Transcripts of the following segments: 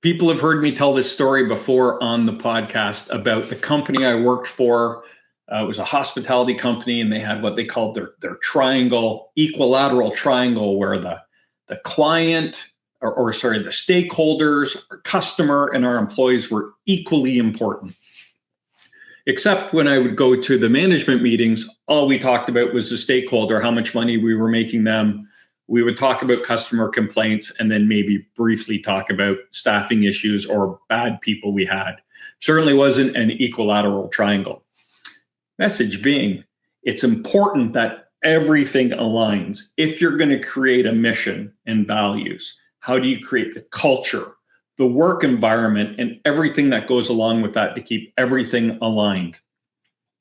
People have heard me tell this story before on the podcast about the company I worked for. It was a hospitality company, and they had what they called their triangle, equilateral triangle, where the client, the stakeholders, our customer, and our employees were equally important. Except when I would go to the management meetings, all we talked about was the stakeholder, how much money we were making them. We would talk about customer complaints and then maybe briefly talk about staffing issues or bad people we had. Certainly wasn't an equilateral triangle. Message being, it's important that everything aligns. If you're going to create a mission and values, how do you create the culture, the work environment, and everything that goes along with that to keep everything aligned?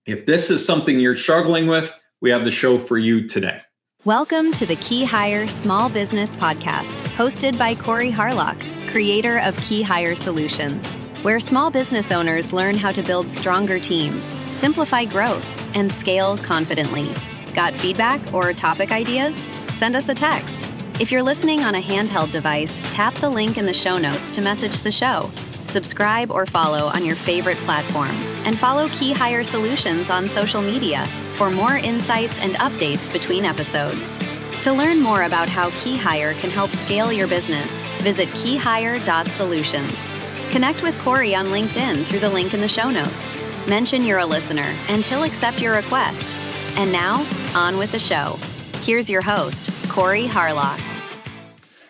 If this is something you're struggling with, we have the show for you today. Welcome to the KeyHire Small Business Podcast, hosted by Corey Harlock, creator of KeyHire Solutions, where small business owners learn how to build stronger teams, simplify growth, and scale confidently. Got feedback or topic ideas? Send us a text. If you're listening on a handheld device, tap the link in the show notes to message the show. Subscribe or follow on your favorite platform, and follow KeyHire Solutions on social media for more insights and updates between episodes. To learn more about how KeyHire can help scale your business, visit keyhire.solutions. Connect with Corey on LinkedIn through the link in the show notes. Mention you're a listener, and he'll accept your request. And now, on with the show. Here's your host, Corey Harlock.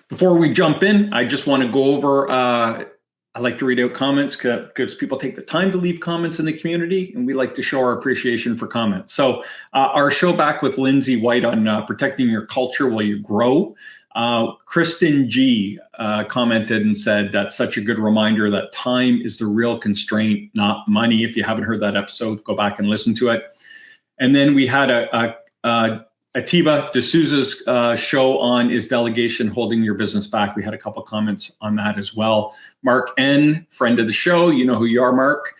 Before we jump in, I just want to go over, I like to read out comments because people take the time to leave comments in the community, and we like to show our appreciation for comments. So our show back with Lindsay White on protecting your culture while you grow. Kristen G commented and said, that's such a good reminder that time is the real constraint, not money. If you haven't heard that episode, go back and listen to it. And then we had Atiba D'Souza's show on Is Delegation Holding Your Business Back? We had a couple of comments on that as well. Mark N., friend of the show, you know who you are, Mark.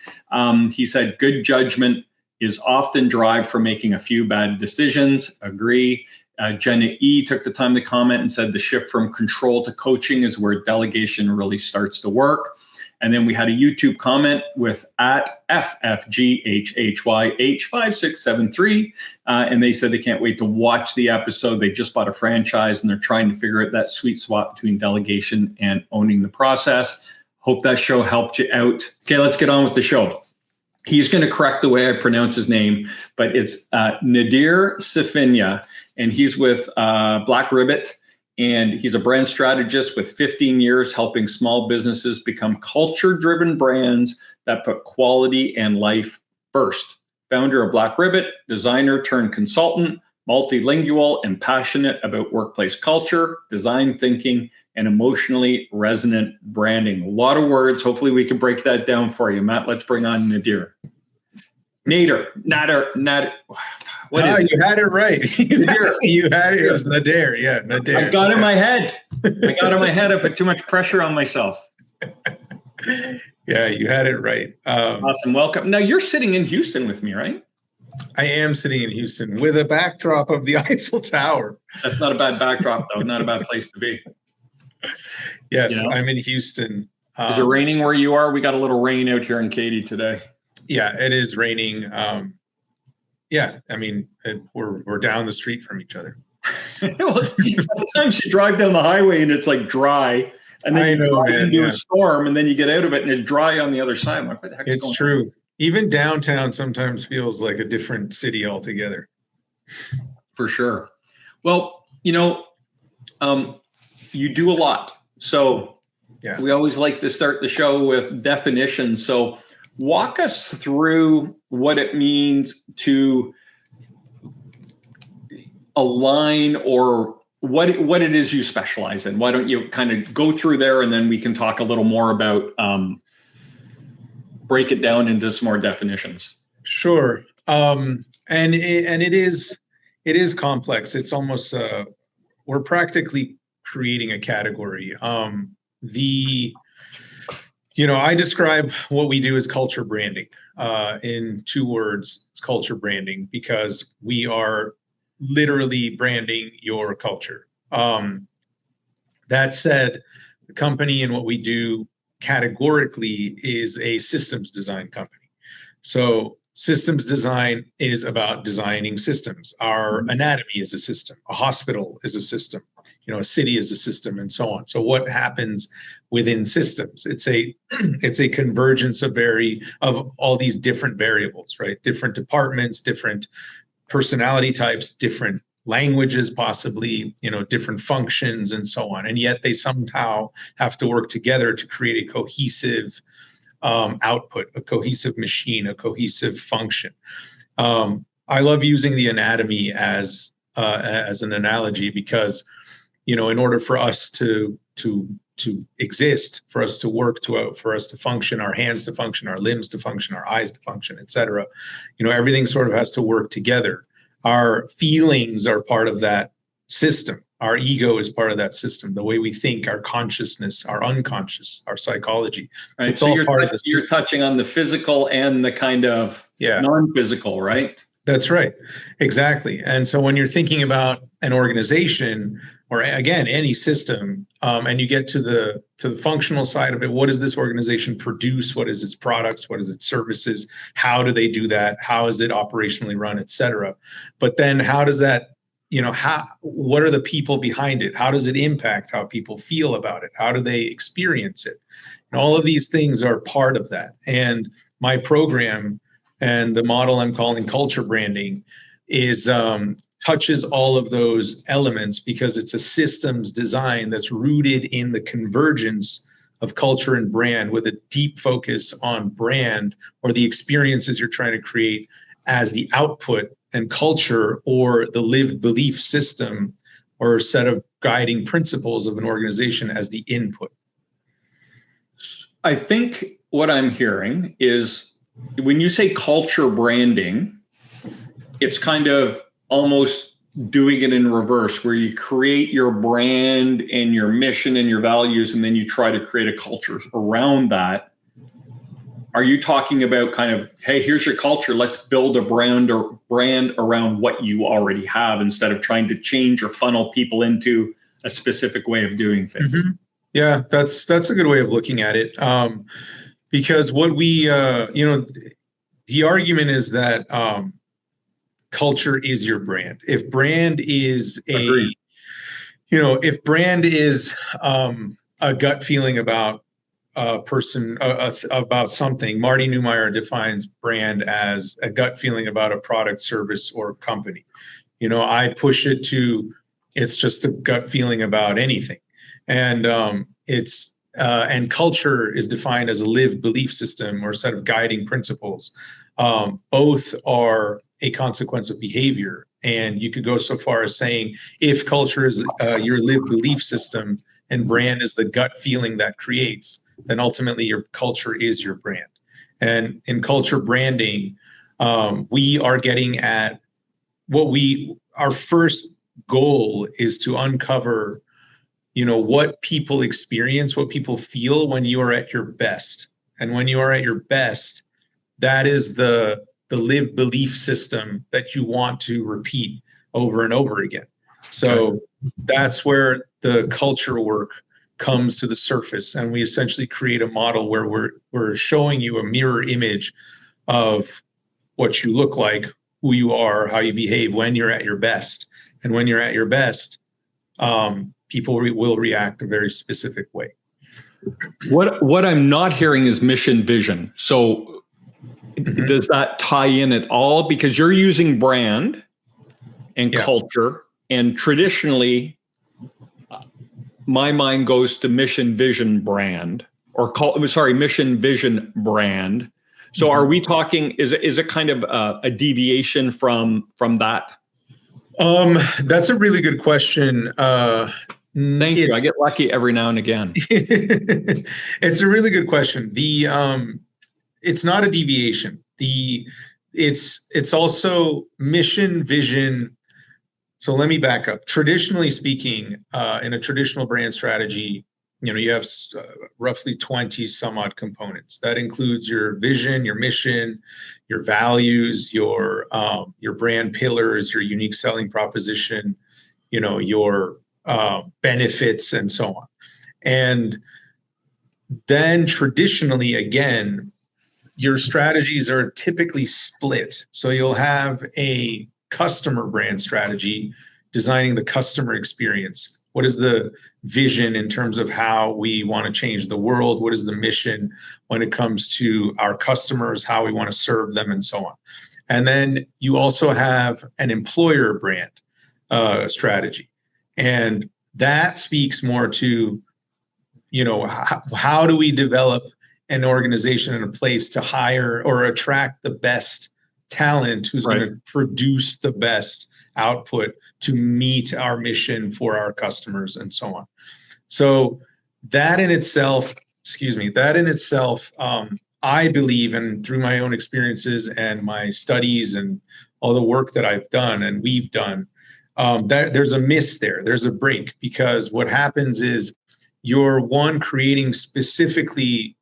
He said, good judgment is often derived from making a few bad decisions. Agree. Jenna E. took the time to comment and said the shift from control to coaching is where delegation really starts to work. And then we had a YouTube comment with at FFGHHYH5673. And they said they can't wait to watch the episode. They just bought a franchise and they're trying to figure out that sweet spot between delegation and owning the process. Hope that show helped you out. Okay, let's get on with the show. He's going to correct the way I pronounce his name, but it's Nader Safinya, and he's with Black Ribbit. And he's a brand strategist with 15 years helping small businesses become culture-driven brands that put quality and life first. Founder of Black Ribbit, designer turned consultant, multilingual and passionate about workplace culture, design thinking, and emotionally resonant branding. A lot of words. Hopefully we can break that down for you. Matt, let's bring on Nader. Nader. What is it? You had it right. You had it. It was Nader. Yeah, Nader. I got in my head. I put too much pressure on myself. Yeah, you had it right. Awesome. Welcome. Now you're sitting in Houston with me, right? I am sitting in Houston with a backdrop of the Eiffel Tower. That's not a bad backdrop, though. Not a bad place to be. Yes, you know? I'm in Houston. Is it raining where you are? We got a little rain out here in Katy today. Yeah, it is raining. Yeah, I mean, we're down the street from each other. Well, sometimes you drive down the highway and it's like dry, and then you drive into a storm, and then you get out of it and it's dry on the other side. I'm like, what the heck is going on? It's true. Even downtown sometimes feels like a different city altogether. For sure. Well, you do a lot. So yeah, we always like to start the show with definitions. So walk us through what it means to align, or what it is you specialize in. Why don't you kind of go through there, and then we can talk a little more about break it down into some more definitions. Sure. And it is complex. It's almost we're practically creating a category. I describe what we do as culture branding. In 2 words, it's culture branding, because we are literally branding your culture. That said, the company and what we do categorically is a systems design company. So systems design is about designing systems. Our anatomy is a system. A hospital is a system. A city is a system, and so on. So what happens within systems? It's a convergence of all these different variables, right? Different departments, different personality types, different languages, possibly, different functions, and so on. And yet they somehow have to work together to create a cohesive output, a cohesive machine, a cohesive function. I love using the anatomy as an analogy because, in order for us to exist, for us to work, for us to function, our hands to function, our limbs to function, our eyes to function, et cetera, everything sort of has to work together. Our feelings are part of that system. Our ego is part of that system. The way we think, our consciousness, our unconscious, our psychology. Right. It's so all part of the you're system. touching on the physical and the kind of non-physical, right? That's right. Exactly. And so when you're thinking about an organization, or again, any system, and you get to the functional side of it, what does this organization produce? What is its products? What is its services? How do they do that? How is it operationally run, et cetera? But then how does that, what are the people behind it? How does it impact how people feel about it? How do they experience it? And all of these things are part of that. And my program and the model I'm calling culture branding is touches all of those elements because it's a systems design that's rooted in the convergence of culture and brand with a deep focus on brand or the experiences you're trying to create as the output, and culture or the lived belief system or set of guiding principles of an organization as the input. I think what I'm hearing is when you say culture branding, it's kind of almost doing it in reverse, where you create your brand and your mission and your values, and then you try to create a culture around that. Are you talking about kind of, hey, here's your culture, let's build a brand around what you already have instead of trying to change or funnel people into a specific way of doing things? Mm-hmm. Yeah, that's a good way of looking at it. Because what we, the argument is that culture is your brand. If brand is if brand is a gut feeling about a person, about something, Marty Neumeier defines brand as a gut feeling about a product, service, or company. I push it to, it's just a gut feeling about anything. And and culture is defined as a lived belief system or a set of guiding principles. Both are a consequence of behavior. And you could go so far as saying, if culture is your lived belief system and brand is the gut feeling that creates, then ultimately your culture is your brand. And in culture branding, we are getting at our first goal is to uncover what people experience, what people feel when you are at your best. And when you are at your best, that is the lived belief system that you want to repeat over and over again. So that's where the culture work comes to the surface. And we essentially create a model where we're showing you a mirror image of what you look like, who you are, how you behave when you're at your best. And when you're at your best, people will react a very specific way. What I'm not hearing is mission vision. So does that tie in at all? Because you're using brand and culture, and traditionally my mind goes to mission vision brand mission vision brand. So are we talking, is it kind of a deviation from that? That's a really good question. Thank you. I get lucky every now and again. It's a really good question. It's not a deviation. It's also mission, vision. So let me back up. Traditionally speaking, in a traditional brand strategy, you have roughly 20 some odd components. That includes your vision, your mission, your values, your brand pillars, your unique selling proposition, your benefits, and so on. And then traditionally, again, your strategies are typically split. So you'll have a customer brand strategy, designing the customer experience. What is the vision in terms of how we want to change the world? What is the mission when it comes to our customers, how we want to serve them, and so on. And then you also have an employer brand strategy. And that speaks more to, how do we develop an organization and a place to hire or attract the best talent who's going to produce the best output to meet our mission for our customers and so on. So that in itself, I believe, and through my own experiences and my studies and all the work that I've done and we've done, that there's a miss there. There's a break, because what happens is you're designing specifically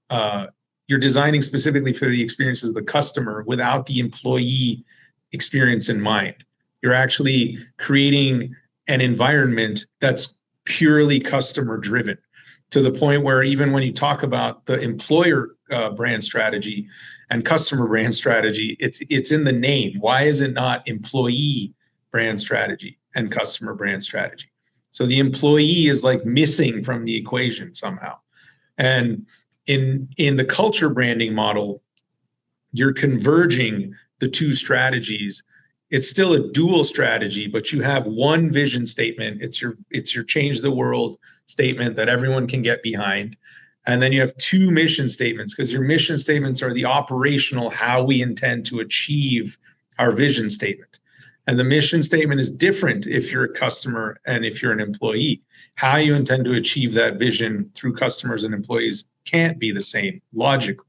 for the experiences of the customer without the employee experience in mind. You're actually creating an environment that's purely customer driven, to the point where even when you talk about the employer brand strategy and customer brand strategy, it's in the name. Why is it not employee brand strategy and customer brand strategy? So the employee is like missing from the equation somehow. And in the culture branding model, you're converging the two strategies. It's still a dual strategy, but you have one vision statement. It's your change the world statement that everyone can get behind. And then you have two mission statements, because your mission statements are the operational, how we intend to achieve our vision statement. And the mission statement is different if you're a customer and if you're an employee. How you intend to achieve that vision through customers and employees can't be the same logically.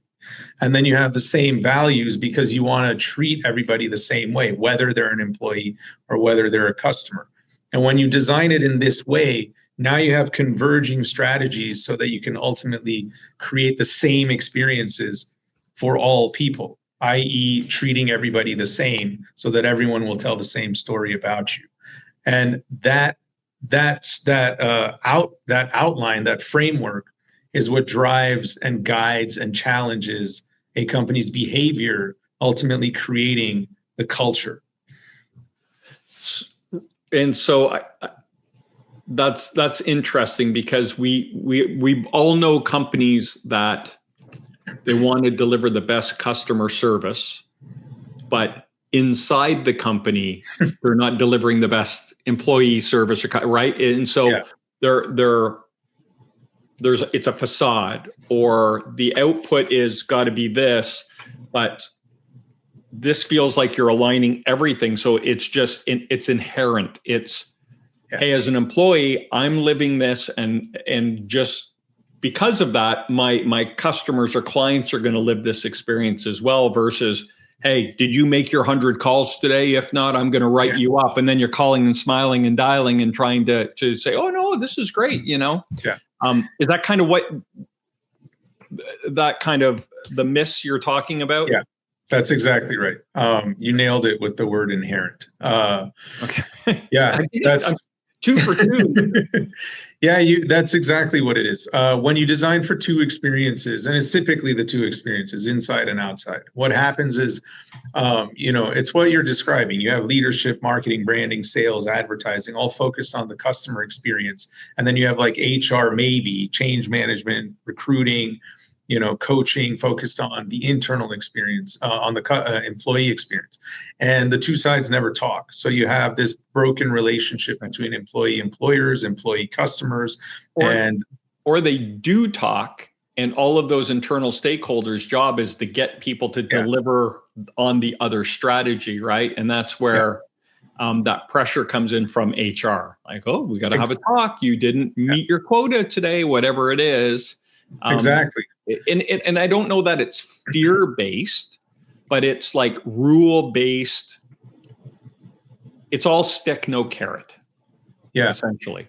And then you have the same values, because you want to treat everybody the same way, whether they're an employee or whether they're a customer. And when you design it in this way, now you have converging strategies so that you can ultimately create the same experiences for all people, i.e. treating everybody the same so that everyone will tell the same story about you. And that outline, that framework, is what drives and guides and challenges a company's behavior, ultimately creating the culture. And so that's interesting, because we all know companies that they want to deliver the best customer service, but inside the company, they're not delivering the best employee service, right? And so it's a facade, or the output is got to be this, but this feels like you're aligning everything. So it's just, it's inherent. It's, hey, as an employee, I'm living this, and just because of that, my customers or clients are going to live this experience as well, versus, hey, did you make your 100 calls today? If not, I'm going to write you up. And then you're calling and smiling and dialing and trying to say, oh no, this is great. Yeah. Is that kind of the miss you're talking about? Yeah, that's exactly right. You nailed it with the word inherent. Okay. Yeah, that's 2 for 2. Yeah, that's exactly what it is. When you design for two experiences, and it's typically the two experiences, inside and outside, what happens is, it's what you're describing. You have leadership, marketing, branding, sales, advertising, all focused on the customer experience. And then you have like HR, maybe change management, recruiting, coaching, focused on the internal experience, on the employee experience. And the two sides never talk. So you have this broken relationship between employee employers, employee customers, or they do talk, and all of those internal stakeholders' job is to get people to deliver on the other strategy, right? And that's where that pressure comes in from HR. Like, oh, we got to have a talk. You didn't meet your quota today, whatever it is. Exactly. And I don't know that it's fear-based, but it's like rule-based. It's all stick, no carrot. Yeah. Essentially.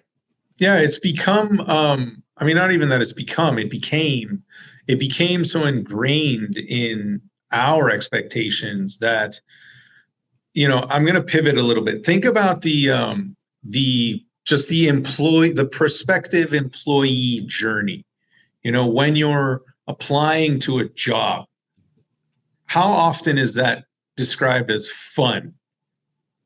Yeah, it's become, not even that it's become, it became so ingrained in our expectations that, I'm going to pivot a little bit. Think about the prospective employee journey. When you're applying to a job, how often is that described as fun?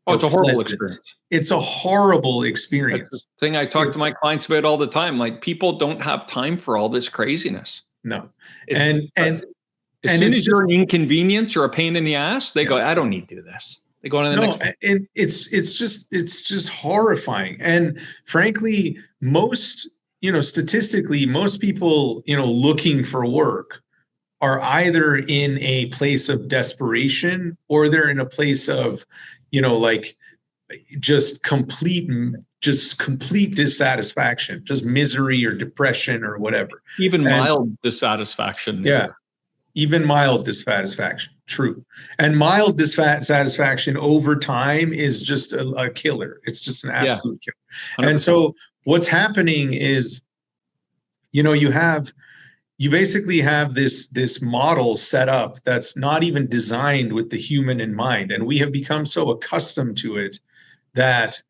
Oh, it's a horrible pleasant? experience. It's a horrible That's experience. the thing I talk to my clients about all the time. Like, people don't have time for all this craziness. No. As soon as you're an inconvenience or a pain in the ass, they go, I don't need to do this. They go on to the next one. And it's just horrifying. And frankly, statistically, most people, looking for work are either in a place of desperation or they're in a place of, like just complete dissatisfaction, just misery or depression or whatever. Even mild dissatisfaction. Yeah. Even mild dissatisfaction. True. And mild dissatisfaction over time is just a killer. It's just an absolute killer. 100%. And so what's happening is, you basically have this model set up that's not even designed with the human in mind. And we have become so accustomed to it that,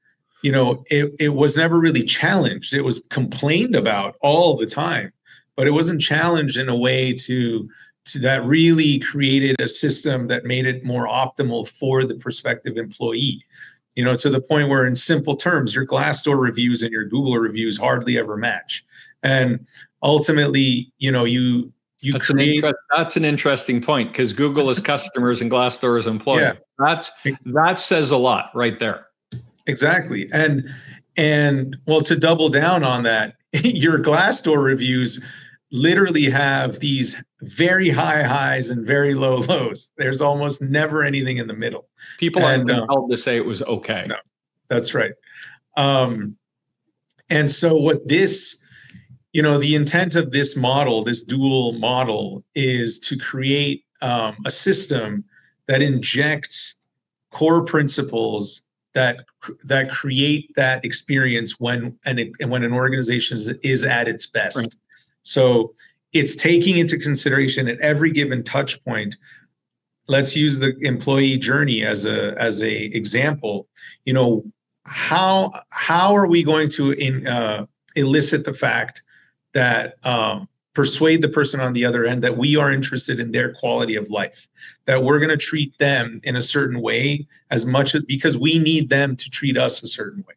it was never really challenged. It was complained about all the time, but it wasn't challenged in a way to that really created a system that made it more optimal for the prospective employee, to the point where, in simple terms, your Glassdoor reviews and your Google reviews hardly ever match. And ultimately, that's an interesting point, because Google is customers and Glassdoor is employees. Yeah. That says a lot right there. Exactly. And well, to double down on that, your Glassdoor reviews literally have these very high highs and very low lows. There's almost never anything in the middle. People aren't compelled to say it was okay. No, that's right. And so what this, the intent of this model, this dual model, is to create a system that injects core principles that create that experience when an organization is at its best. Right. So it's taking into consideration at every given touch point. Let's use the employee journey as a example. How are we going to elicit the fact that persuade the person on the other end that we are interested in their quality of life, that we're going to treat them in a certain way as much because we need them to treat us a certain way.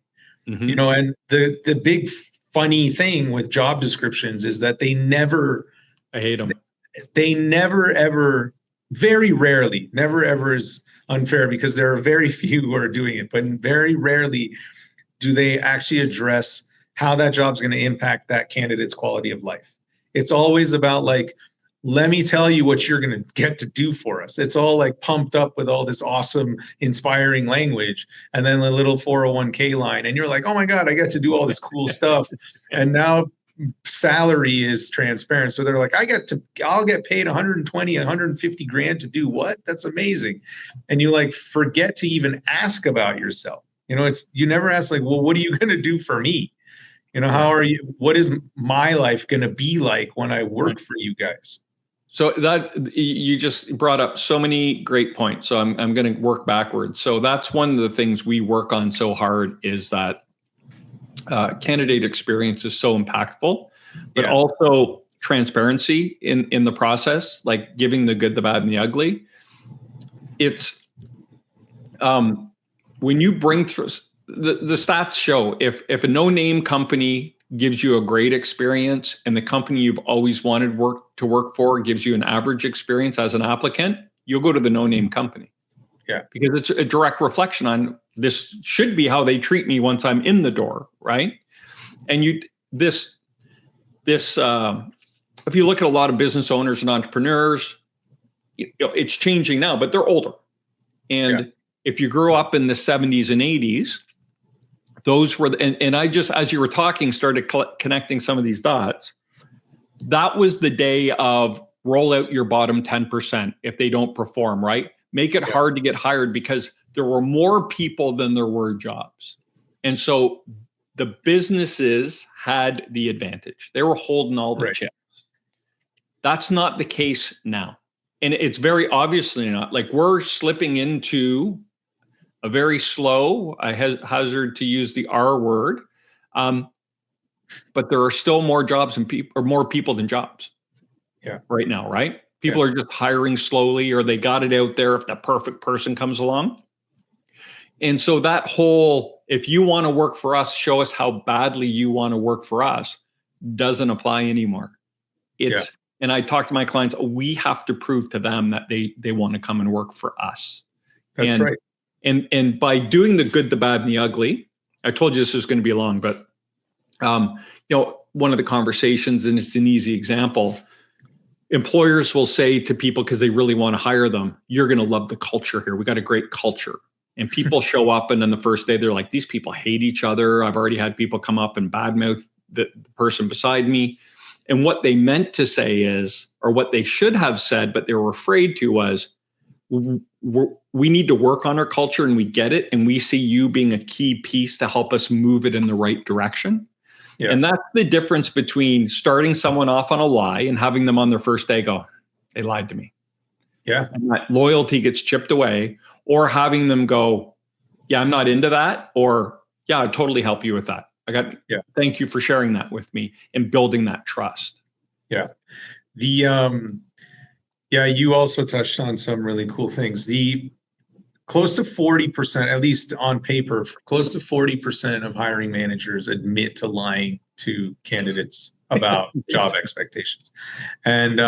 Mm-hmm. And the big funny thing with job descriptions is that I hate them. They never ever, very rarely, never ever is unfair because there are very few who are doing it, but very rarely do they actually address how that job's going to impact that candidate's quality of life. It's always about like, let me tell you what you're going to get to do for us. It's all like pumped up with all this awesome, inspiring language, and then the little 401k line. And you're like, oh my God, I get to do all this cool stuff. And now salary is transparent. So they're like, I'll get paid 120, 150 grand to do what? That's amazing. And you like forget to even ask about yourself. You never ask like, well, what are you going to do for me? How are you? What is my life going to be like when I work for you guys? So that you just brought up so many great points. So I'm going to work backwards. So that's one of the things we work on so hard is that candidate experience is so impactful, but also transparency in the process, like giving the good, the bad, and the ugly. It's when you bring through the stats show if a no-name company gives you a great experience and the company you've always wanted to work for gives you an average experience as an applicant, you'll go to the no-name company. Yeah. Because it's a direct reflection on this should be how they treat me once I'm in the door, right? And if you look at a lot of business owners and entrepreneurs, it's changing now, but they're older. And if you grew up in the 70s and 80s, those were, and I just, as you were talking, started connecting some of these dots. That was the day of roll out your bottom 10% if they don't perform, right? Make it hard to get hired because there were more people than there were jobs. And so the businesses had the advantage. They were holding all the chips. That's not the case now. And it's very obviously not. Like we're slipping into a very slow, I hazard to use the R word, but there are still more jobs and people, or more people than jobs. Yeah. Right now, right? People are just hiring slowly, or they got it out there if the perfect person comes along. And so that whole, if you want to work for us, show us how badly you want to work for us, doesn't apply anymore. And I talk to my clients, we have to prove to them that they want to come and work for us. That's right. And by doing the good, the bad, and the ugly, I told you this was going to be long, but one of the conversations, and it's an easy example, employers will say to people, because they really want to hire them, you're going to love the culture here. We got a great culture. And people show up, and then the first day they're like, these people hate each other. I've already had people come up and badmouth the person beside me. And what they meant to say is, or what they should have said, but they were afraid to, was, we need to work on our culture, and we get it. And we see you being a key piece to help us move it in the right direction. Yeah. And that's the difference between starting someone off on a lie and having them on their first day go, they lied to me. Yeah. And that loyalty gets chipped away, or having them go, yeah, I'm not into that. Or yeah, I'd totally help you with that. Thank you for sharing that with me and building that trust. Yeah. You also touched on some really cool things. The close to 40%, at least on paper, close to 40% of hiring managers admit to lying to candidates about job expectations. And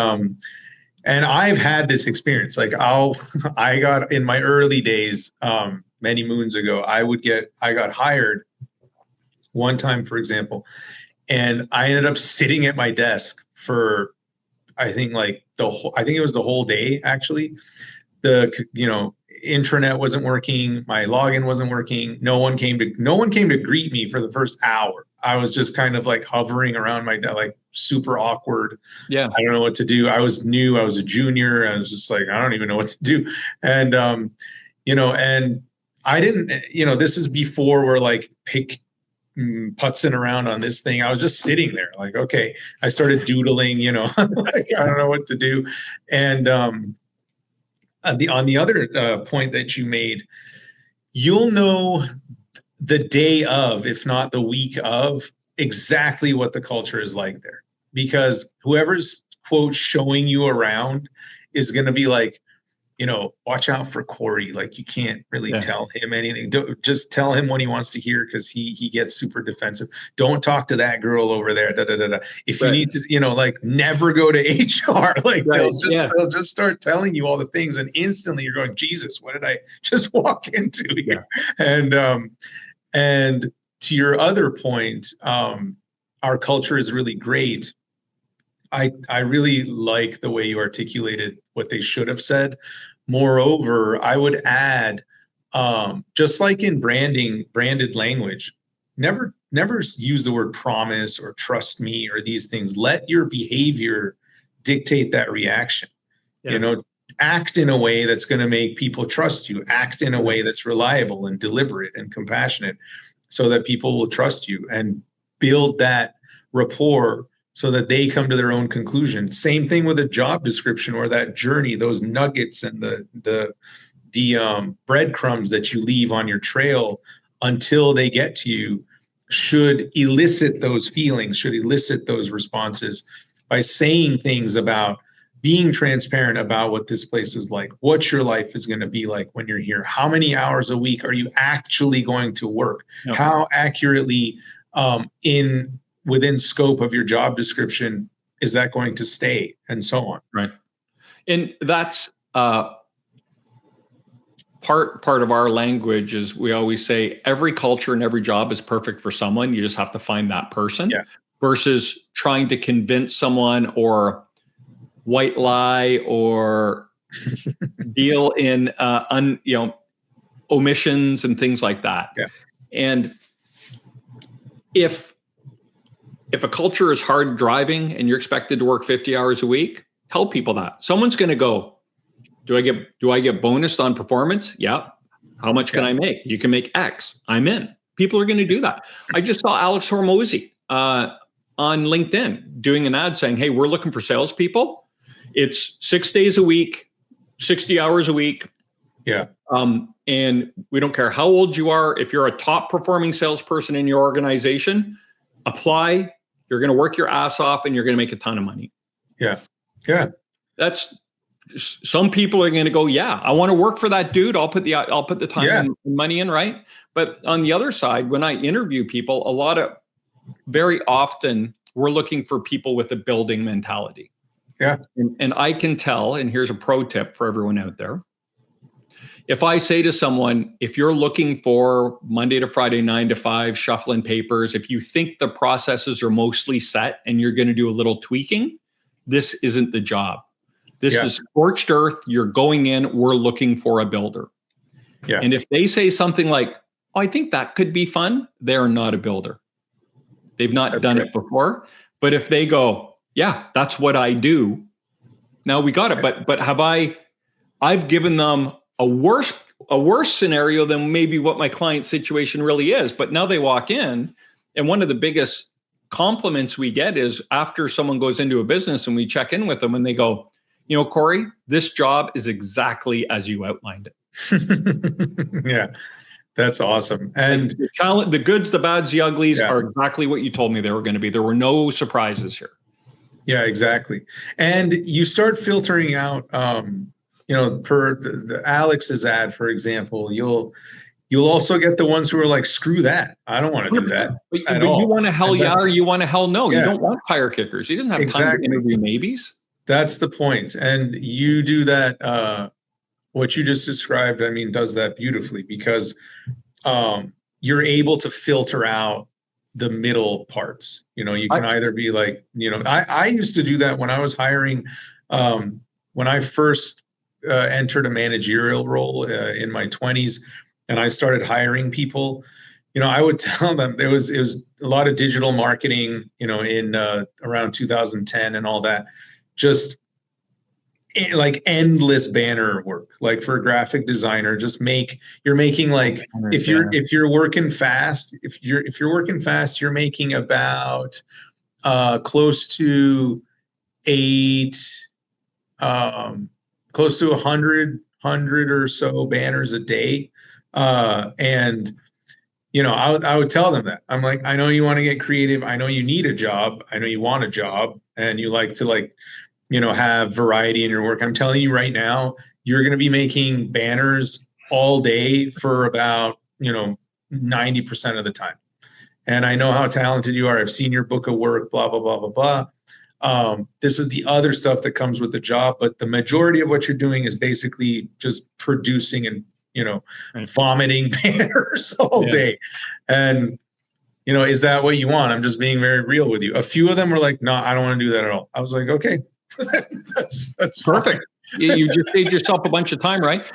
I've had this experience. Like I got, in my early days, many moons ago, I got hired one time, for example, and I ended up sitting at my desk for, I think it was the whole day, actually. Intranet wasn't working. My login wasn't working. No one came to greet me for the first hour. I was just kind of like hovering around my desk, like super awkward. Yeah. I don't know what to do. I was new. I was a junior. I was just like, I don't even know what to do. And, and I didn't, this is before we're like putzing around on this thing. I was just sitting there like, okay, I started doodling, like, I don't know what to do. And, on the other point that you made, you'll know the day of, if not the week of, exactly what the culture is like there, because whoever's quote showing you around is going to be like, watch out for Corey. Like, you can't really tell him anything. Just tell him what he wants to hear, because he gets super defensive. Don't talk to that girl over there. If you need to, never go to HR. They'll just start telling you all the things, and instantly you're going, Jesus, what did I just walk into here? Yeah. And to your other point, our culture is really great. I really like the way you articulated what they should have said. Moreover, I would add, just like in branded language, never use the word promise or trust me or these things. Let your behavior dictate that reaction. Yeah. Act in a way that's going to make people trust you. Act in a way that's reliable and deliberate and compassionate, so that people will trust you, and build that rapport so that they come to their own conclusion. Same thing with a job description or that journey, those nuggets and the breadcrumbs that you leave on your trail until they get to you should elicit those feelings, should elicit those responses by saying things about being transparent about what this place is like, what your life is going to be like when you're here, how many hours a week are you actually going to work, how accurately within scope of your job description is that going to stay, and so on. Right. And that's part of our language is we always say every culture and every job is perfect for someone. You just have to find that person, versus trying to convince someone or white lie or deal in omissions and things like that. Yeah. And if a culture is hard driving and you're expected to work 50 hours a week, tell people that. Someone's going to go, do I get bonused on performance? Yeah. How much can I make? You can make X. I'm in. People are going to do that. I just saw Alex Hormozy on LinkedIn doing an ad saying, hey, we're looking for salespeople. It's 6 days a week, 60 hours a week. Yeah. And we don't care how old you are. If you're a top performing salesperson in your organization, apply, you're going to work your ass off, and you're going to make a ton of money. Yeah. Yeah. That's some people are going to go, yeah, I want to work for that dude. I'll put the time and money in, right? But on the other side, when I interview people, very often we're looking for people with a building mentality. Yeah. And I can tell, and here's a pro tip for everyone out there. If I say to someone, if you're looking for Monday to Friday, 9 to 5, shuffling papers, if you think the processes are mostly set and you're going to do a little tweaking, this isn't the job. This is scorched earth. You're going in, we're looking for a builder. Yeah. And if they say something like, oh, I think that could be fun, they're not a builder. They've not done it before. But if they go, yeah, that's what I do, now we got it. But I've given them a worse scenario than maybe what my client's situation really is. But now they walk in, and one of the biggest compliments we get is after someone goes into a business and we check in with them and they go, you know, Corey, this job is exactly as you outlined it. Yeah, that's awesome. And the goods, the bads, the uglies are exactly what you told me they were going to be. There were no surprises here. Yeah, exactly. And you start filtering out, per the Alex's ad, for example, you'll also get the ones who are like, screw that. I don't want to do that. But you want to hell or you want to hell no. Yeah. You don't want tire kickers. You didn't have time to interview maybes. That's the point. And you do that. What you just described, does that beautifully, because you're able to filter out the middle parts. You can either be like, I used to do that when I was hiring, when I first entered a managerial role in my 20s, and I started hiring people. I would tell them it was a lot of digital marketing, in around 2010 and all that, just like endless banner work. Like for a graphic designer, you're making like, if you're working fast, you're making about close to 100 or so banners a day. And I would tell them that. I'm like, I know you want to get creative. I know you need a job. I know you want a job, and you like to have variety in your work. I'm telling you right now, you're going to be making banners all day for about, 90% of the time. And I know how talented you are. I've seen your book of work, blah, blah, blah, blah, blah. This is the other stuff that comes with the job, but the majority of what you're doing is basically just producing and, vomiting banners all day. And, is that what you want? I'm just being very real with you. A few of them were like, no, I don't want to do that at all. I was like, okay, that's perfect. You just saved yourself a bunch of time, right?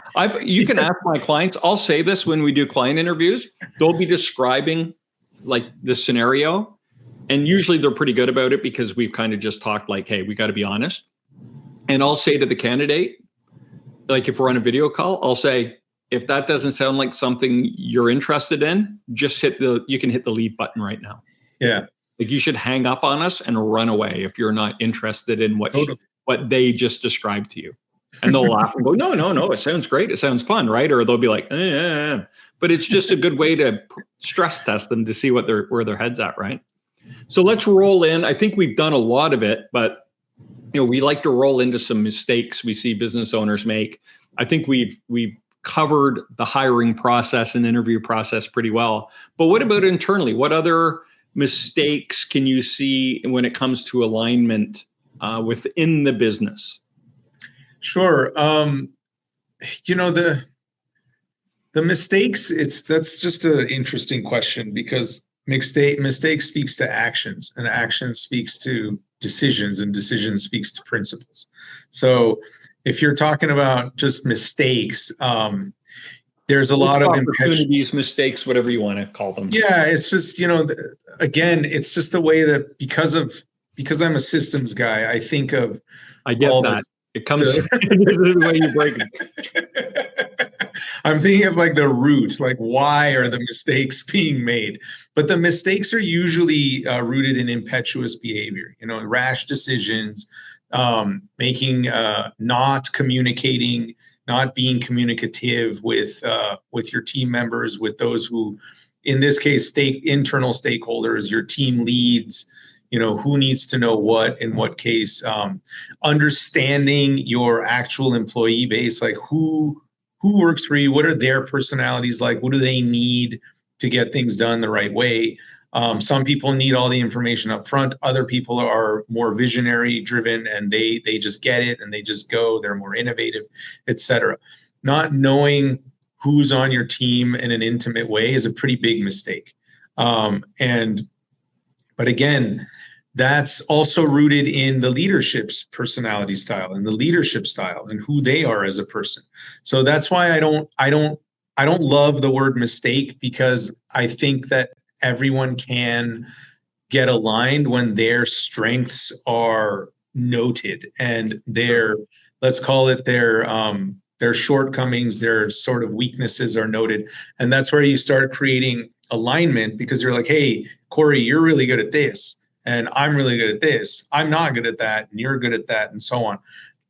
You can ask my clients. I'll say this when we do client interviews. They'll be describing like the scenario, and usually they're pretty good about it because we've kind of just talked like, hey, we got to be honest. And I'll say to the candidate, like if we're on a video call, I'll say, if that doesn't sound like something you're interested in, just you can hit the leave button right now. Yeah. Like you should hang up on us and run away if you're not interested in what they just described to you. And they'll laugh and go, no, it sounds great. It sounds fun, right? Or they'll be like, But it's just a good way to stress test them to see where their head's at, right? So let's roll in. I think we've done a lot of it, but we like to roll into some mistakes we see business owners make. I think we've covered the hiring process and interview process pretty well. But what about internally? What other mistakes can you see when it comes to alignment within the business? Sure. The mistakes, that's just an interesting question, because mistake speaks to actions, and action speaks to decisions, and decision speaks to principles. So if you're talking about just mistakes, there's a lot of opportunities, mistakes, whatever you want to call them. Yeah, it's just, again, it's just the way that because I'm a systems guy, I think of. I get that. It comes the way you break it. I'm thinking of like the roots, like why are the mistakes being made? But the mistakes are usually rooted in impetuous behavior, rash decisions, making, not communicating, not being communicative with your team members, with those who in this case, internal stakeholders, your team leads, who needs to know what in what case, understanding your actual employee base, like who works for you, what are their personalities like, what do they need to get things done the right way. Some people need all the information up front. Other people are more visionary driven and they just get it and they just go. They're more innovative, etc. Not knowing who's on your team in an intimate way is a pretty big mistake. But again, that's also rooted in the leadership's personality style and the leadership style and who they are as a person. So that's why I don't love the word mistake, because I think that everyone can get aligned when their strengths are noted and let's call it their shortcomings, their sort of weaknesses are noted. And that's where you start creating alignment, because you're like, hey, Corey, you're really good at this. And I'm really good at this. I'm not good at that. And you're good at that, and so on.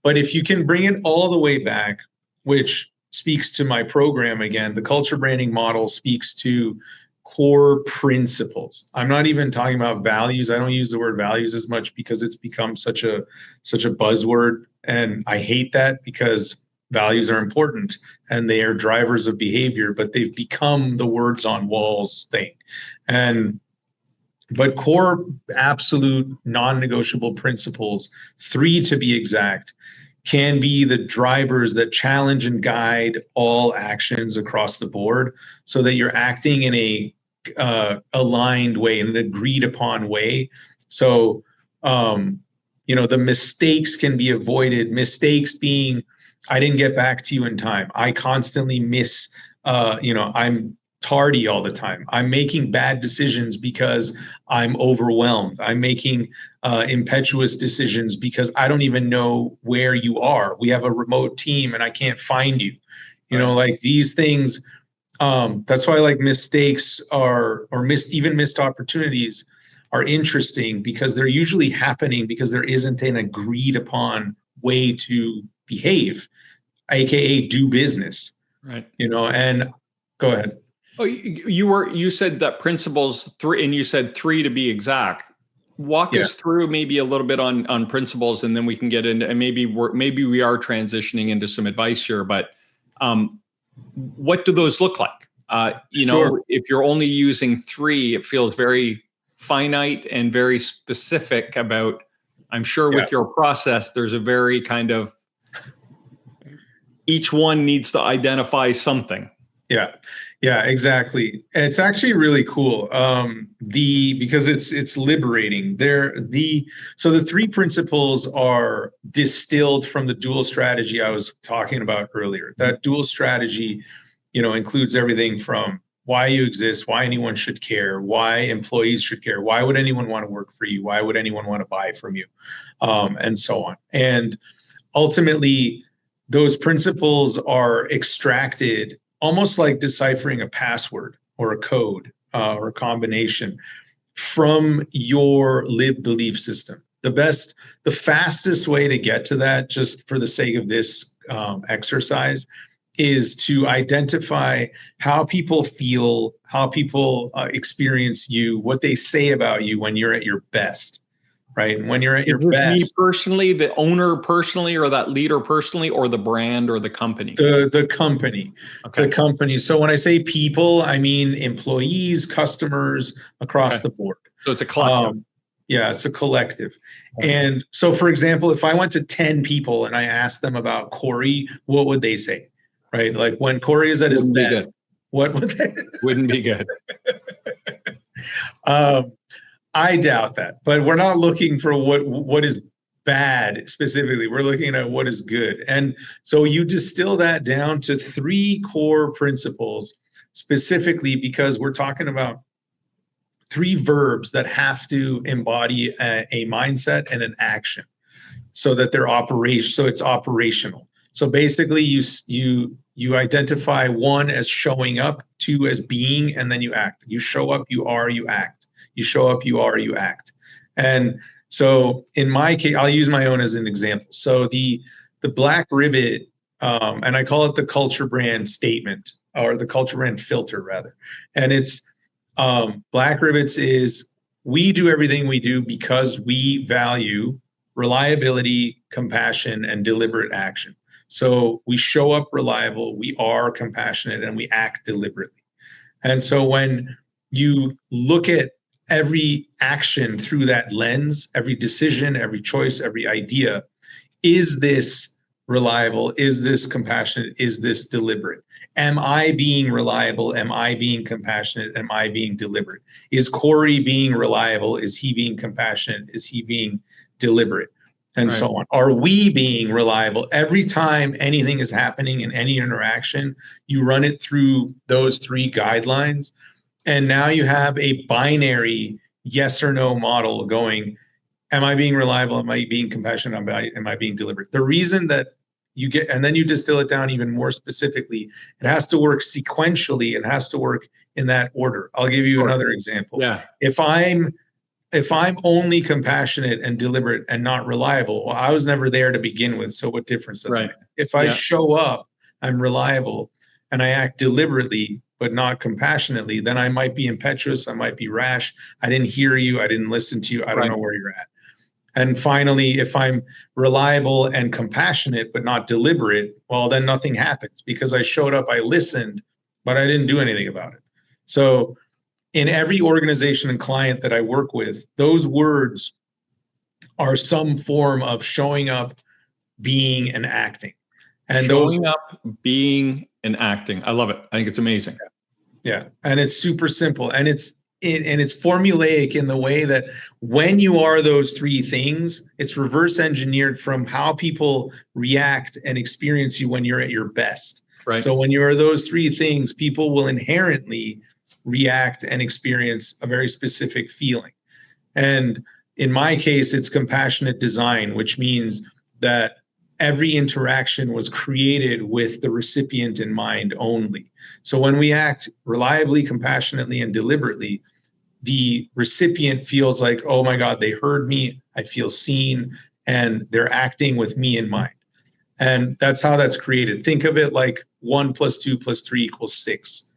But if you can bring it all the way back, which speaks to my program again, the culture branding model speaks to core principles. I'm not even talking about values. I don't use the word values as much because it's become such a buzzword. And I hate that, because values are important and they are drivers of behavior, but they've become the words on walls thing. But core, absolute, non-negotiable principles, 3 to be exact, can be the drivers that challenge and guide all actions across the board, so that you're acting in a aligned way, in an agreed upon way. So, the mistakes can be avoided. Mistakes being, I didn't get back to you in time. I constantly miss, I'm tardy all the time. I'm making bad decisions because I'm overwhelmed. I'm making impetuous decisions because I don't even know where you are. We have a remote team and I can't find you. Like these things. That's why like mistakes even missed opportunities are interesting, because they're usually happening because there isn't an agreed upon way to behave, aka do business. Right. And go ahead. Oh, you said that principles 3, and you said 3 to be exact. Walk us through maybe a little bit on principles, and then we can get into, and maybe we are transitioning into some advice here. But what do those look like? Sure. If you're only using 3, it feels very finite and very specific about. I'm sure with your process, there's a very kind of, each one needs to identify something. Yeah, exactly. It's actually really cool. Because it's liberating. So the 3 principles are distilled from the dual strategy I was talking about earlier. That dual strategy, includes everything from why you exist, why anyone should care, why employees should care, why would anyone want to work for you, why would anyone want to buy from you, and so on. And ultimately, those principles are extracted almost like deciphering a password or a code or a combination from your lived belief system. The fastest way to get to that, just for the sake of this exercise, is to identify how people feel, how people experience you, what they say about you when you're at your best. Right. And when you're at your best. Me personally, the owner personally, or that leader personally, or the brand or the company? The company. Okay. The company. So when I say people, I mean employees, customers across the board. So it's a collective. It's a collective. Okay. And so, for example, if I went to 10 people and I asked them about Corey, what would they say? Right. Like when Corey is at his best, what would they? Wouldn't be good. I doubt that, but we're not looking for what is bad specifically. We're looking at what is good. And so you distill that down to 3 core principles specifically, because we're talking about 3 verbs that have to embody a mindset and an action so that they're so it's operational. So basically you identify 1 as showing up, 2 as being, and then you act. You show up, you are, you act. You show up, you are, you act. And so in my case, I'll use my own as an example. So the Black Ribbit, and I call it the culture brand statement, or the culture brand filter rather. And it's Black Ribbits is we do everything we do because we value reliability, compassion, and deliberate action. So we show up reliable, we are compassionate, and we act deliberately. And so when you look at every action through that lens, every decision, every choice, every idea, is this reliable? Is this compassionate? Is this deliberate? Am I being reliable? Am I being compassionate? Am I being deliberate? Is Corey being reliable? Is he being compassionate? Is he being deliberate? And right. So on. Are we being reliable? Every time anything is happening in any interaction, you run it through those three guidelines. And now you have a binary yes or no model going, am I being reliable? Am I being compassionate? Am I being deliberate? The reason that you get, and then you distill it down even more specifically, it has to work sequentially. It has to work in that order. I'll give you another example. Yeah. If I'm only compassionate and deliberate and not reliable, well, I was never there to begin with. So what difference does it make? If I show up, I'm reliable and I act deliberately, but not compassionately, then I might be impetuous. I might be rash. I didn't hear you. I didn't listen to you. I don't know where you're at. And finally, if I'm reliable and compassionate, but not deliberate, well, then nothing happens because I showed up, I listened, but I didn't do anything about it. So in every organization and client that I work with, those words are some form of showing up, being, and acting. And showing up, being, and acting. I love it. I think it's amazing. Yeah. And it's super simple. And it's formulaic in the way that when you are those three things, it's reverse engineered from how people react and experience you when you're at your best. Right. So when you are those three things, people will inherently react and experience a very specific feeling. And in my case, it's compassionate design, which means that every interaction was created with the recipient in mind only. So when we act reliably, compassionately, and deliberately, the recipient feels like, oh my God, they heard me, I feel seen, and they're acting with me in mind. And that's how that's created. Think of it like 1 + 2 + 3 = 6.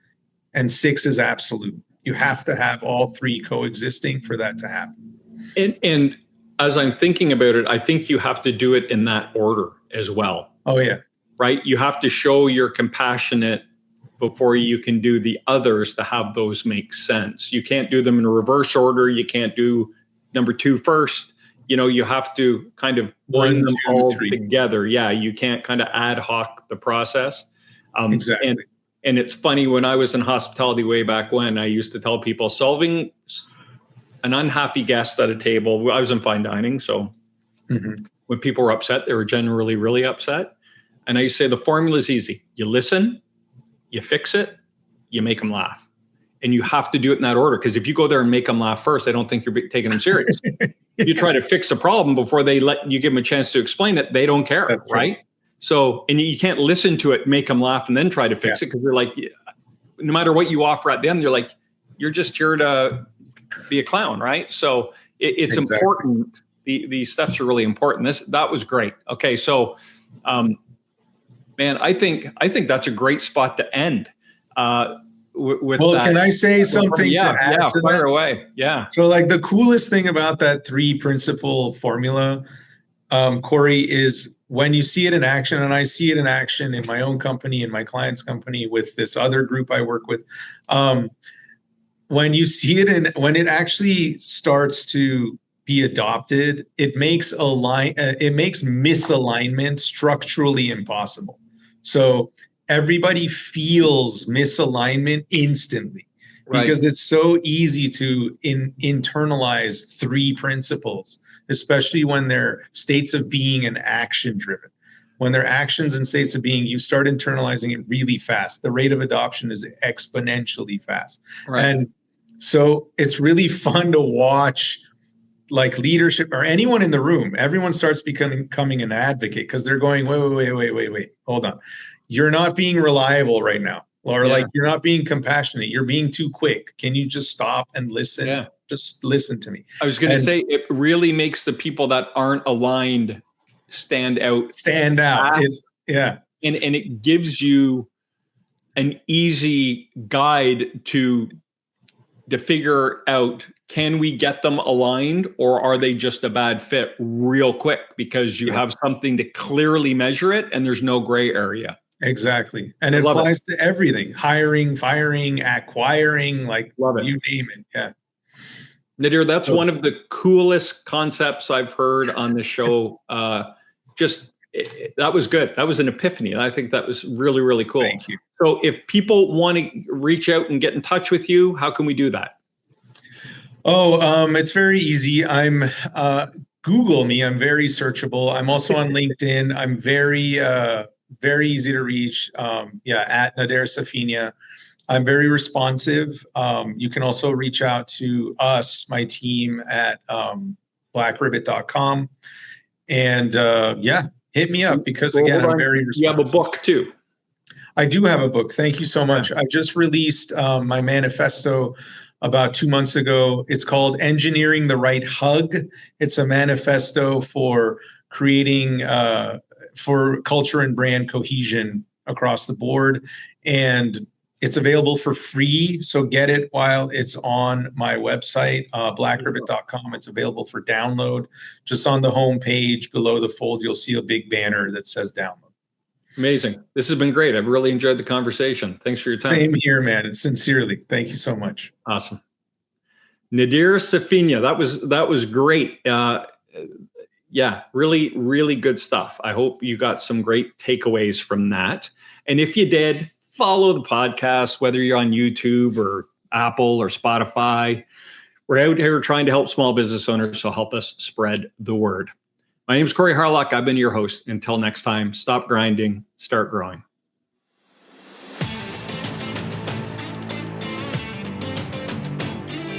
And 6 is absolute. You have to have all three coexisting for that to happen. And as I'm thinking about it, I think you have to do it in that order as well. Oh, yeah. Right? You have to show you're compassionate before you can do the others to have those make sense. You can't do them in a reverse order. You can't do number 2 first. You have to kind of bring them all together. Yeah, you can't kind of ad hoc the process. Exactly. And it's funny, when I was in hospitality way back when, I used to tell people solving an unhappy guest at a table. I was in fine dining, so when people were upset, they were generally really upset. And I used to say the formula is easy. You listen, you fix it, you make them laugh. And you have to do it in that order, because if you go there and make them laugh first, I don't think you're taking them serious. You try to fix a problem before they let you give them a chance to explain it, they don't care, right? So, and you can't listen to it, make them laugh, and then try to fix it, because you're like, no matter what you offer at the end, you're like, you're just here to be a clown, right? So it's important. These steps are really important. That was great. Okay, so, man, I think that's a great spot to end. With that. Can I say something to add to fire that? away. Yeah. So, like, the coolest thing about that 3 principle formula, Corey, is when you see it in action, and I see it in action in my own company, in my client's company, with this other group I work with. When you see it when it actually starts to be adopted, it makes misalignment structurally impossible. So everybody feels misalignment instantly, because it's so easy to internalize 3 principles, especially when they're states of being and action driven. When they're actions and states of being, you start internalizing it really fast. The rate of adoption is exponentially fast. Right. And so it's really fun to watch, like, leadership or anyone in the room. Everyone starts becoming an advocate, because they're going, wait, hold on. You're not being reliable right now. Or like, you're not being compassionate. You're being too quick. Can you just stop and listen? Yeah. Just listen to me. I was going to say, it really makes the people that aren't aligned stand out. And it gives you an easy guide to to figure out, can we get them aligned, or are they just a bad fit real quick because you have something to clearly measure it and there's no gray area? Exactly. And it applies to everything: hiring, firing, acquiring, like you name it. Yeah. Nader, that's one of the coolest concepts I've heard on this show. That was good. That was an epiphany. I think that was really, really cool. Thank you. So if people want to reach out and get in touch with you, how can we do that? It's very easy. I'm Google me. I'm very searchable. I'm also on LinkedIn. I'm very easy to reach. At Nader Safinya. I'm very responsive. You can also reach out to us, my team, at blackrabbit.com. And hit me up, because again, I'm very responsive. You have a book too. I do have a book. Thank you so much. I just released my manifesto about 2 months ago. It's called Engineering the Right Hug. It's a manifesto for creating for culture and brand cohesion across the board. And it's available for free. So get it while it's on my website, blackrabbit.com. It's available for download. Just on the home page below the fold, you'll see a big banner that says download. Amazing. This has been great. I've really enjoyed the conversation. Thanks for your time. Same here, man. Sincerely. Thank you so much. Awesome. Nader Safinya, that was great. Really, really good stuff. I hope you got some great takeaways from that. And if you did, follow the podcast, whether you're on YouTube or Apple or Spotify. We're out here trying to help small business owners, so help us spread the word. My name is Corey Harlock. I've been your host. Until next time, stop grinding, start growing.